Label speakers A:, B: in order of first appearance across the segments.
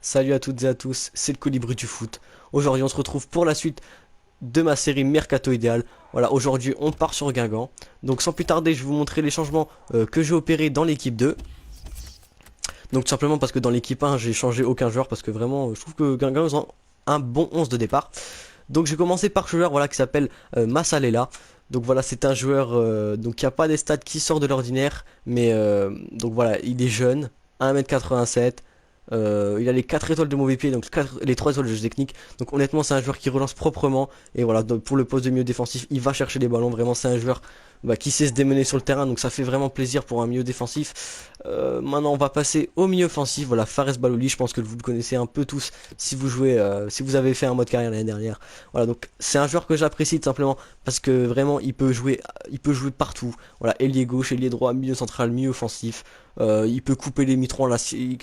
A: Salut à toutes et à tous, c'est le Colibri du foot. Aujourd'hui on se retrouve pour la suite de ma série Mercato Idéal. Voilà, aujourd'hui on part sur Guingamp. Donc sans plus tarder, je vais vous montrer les changements que j'ai opérés dans l'équipe 2. Donc tout simplement parce que dans l'équipe 1 j'ai changé aucun joueur parce que vraiment je trouve que Guingamp ils ont un bon 11 de départ. Donc j'ai commencé par ce joueur voilà, qui s'appelle Massalela. Donc voilà, c'est un joueur donc qui a pas des stats qui sortent de l'ordinaire. Mais donc voilà, il est jeune, 1m87. Il a les 4 étoiles de mauvais pied, donc les 3 étoiles de jeu technique. Donc honnêtement, c'est un joueur qui relance proprement. Et voilà, donc, pour le poste de milieu défensif, il va chercher les ballons. Vraiment, c'est un joueur qui sait se démener sur le terrain. Donc ça fait vraiment plaisir pour un milieu défensif. Maintenant, on va passer au milieu offensif. Voilà, Fares Balouli, je pense que vous le connaissez un peu tous si vous jouez, si vous avez fait un mode carrière l'année dernière. Voilà, donc c'est un joueur que j'apprécie tout simplement parce que vraiment, il peut jouer partout. Voilà, ailier gauche, ailier droit, milieu central, milieu offensif. Il peut couper les mitrons à la, il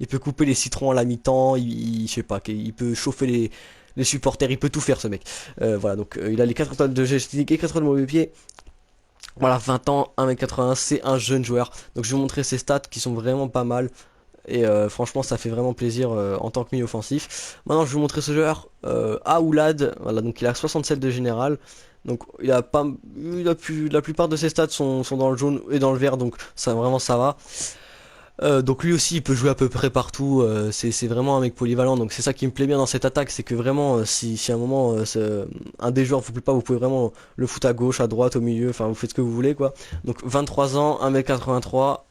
A: peut couper les citrons à la mi-temps, je sais pas, il peut chauffer les supporters, il peut tout faire ce mec. Voilà, donc il a les 4 étoiles de gestique et 4 étoiles de mauvais pied. Voilà, 20 ans, 1m81, c'est un jeune joueur. Donc je vais vous montrer ses stats qui sont vraiment pas mal. Et franchement, ça fait vraiment plaisir en tant que milieu offensif. Maintenant, je vais vous montrer ce joueur, Aoulad. Voilà, donc il a 67 de général. Donc il a pas, la plupart de ses stats sont dans le jaune et dans le vert, donc ça vraiment ça va. Donc lui aussi il peut jouer à peu près partout, c'est vraiment un mec polyvalent, donc c'est ça qui me plaît bien dans cette attaque, c'est que vraiment si à un moment un des joueurs vous plaît pas, vous pouvez vraiment le foutre à gauche, à droite, au milieu, enfin vous faites ce que vous voulez quoi. Donc 23 ans, 1m83,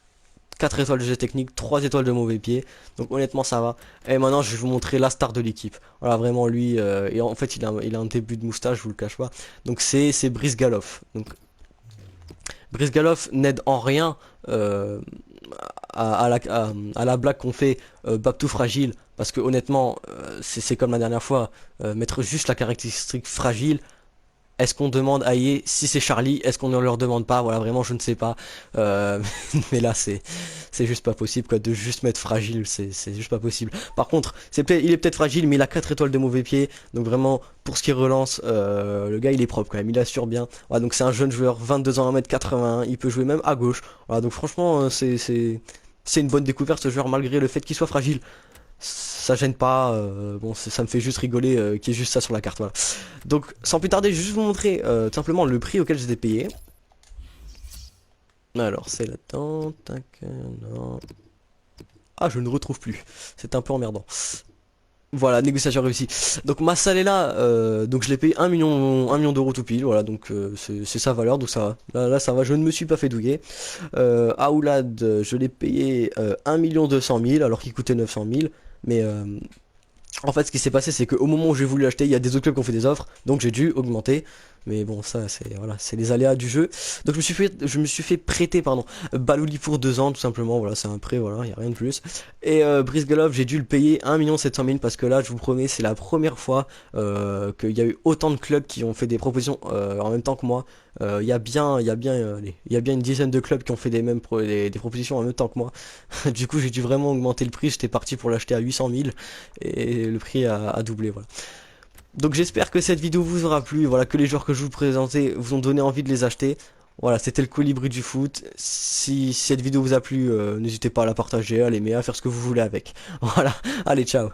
A: 4 étoiles de jet technique, 3 étoiles de mauvais pied, donc honnêtement ça va. Et maintenant je vais vous montrer la star de l'équipe. Voilà vraiment lui, et en fait il a un début de moustache, je vous le cache pas, donc c'est Brice Galloff. Donc Brice Galloff n'aide en rien à la blague qu'on fait Babtou fragile, parce que honnêtement c'est comme la dernière fois, mettre juste la caractéristique fragile. Est-ce qu'on demande à EA si c'est Charlie? Est-ce qu'on ne leur demande pas? Voilà, vraiment, je ne sais pas. Euh, mais là, c'est juste pas possible, quoi. De juste mettre fragile, c'est juste pas possible. Par contre, il est peut-être fragile, mais il a 4 étoiles de mauvais pied. Donc vraiment, pour ce qui relance, le gars, il est propre quand même. Il assure bien. Voilà, donc c'est un jeune joueur, 22 ans, 1m81. Il peut jouer même à gauche. Voilà, donc franchement, c'est une bonne découverte, ce joueur, malgré le fait qu'il soit fragile. Ça gêne pas, bon ça me fait juste rigoler qu'il y ait juste ça sur la carte, voilà. Donc sans plus tarder, je vais juste vous montrer tout simplement le prix auquel j'étais payé. Alors c'est là-dedans, tac, non. Ah, je ne retrouve plus, c'est un peu emmerdant. Voilà, négociation réussie. Donc ma salle est là, donc je l'ai payé 1 million d'euros tout pile, voilà, donc c'est sa valeur, donc ça va. Là ça va, je ne me suis pas fait douiller. Aoulad, je l'ai payé 1 200 000 alors qu'il coûtait 900 000. Mais en fait, ce qui s'est passé, c'est qu'au moment où j'ai voulu l'acheter, il y a des autres clubs qui ont fait des offres, donc j'ai dû augmenter. Mais bon, ça, c'est voilà, c'est les aléas du jeu. Donc je me suis fait prêter, pardon, Balouli pour 2 ans, tout simplement. Voilà, c'est un prêt, voilà, il y a rien de plus. Et Brice Galov, j'ai dû le payer 1 700 000 parce que là, je vous promets, c'est la première fois qu'il y a eu autant de clubs qui ont fait des propositions en même temps que moi. Il y a bien une dizaine de clubs qui ont fait des propositions en même temps que moi. Du coup, j'ai dû vraiment augmenter le prix. J'étais parti pour l'acheter à 800 000 et le prix a doublé, voilà. Donc j'espère que cette vidéo vous aura plu, voilà, que les joueurs que je vous présentais vous ont donné envie de les acheter. Voilà, c'était le Colibri du foot. Si cette vidéo vous a plu, n'hésitez pas à la partager, à l'aimer, à faire ce que vous voulez avec. Voilà, allez, ciao.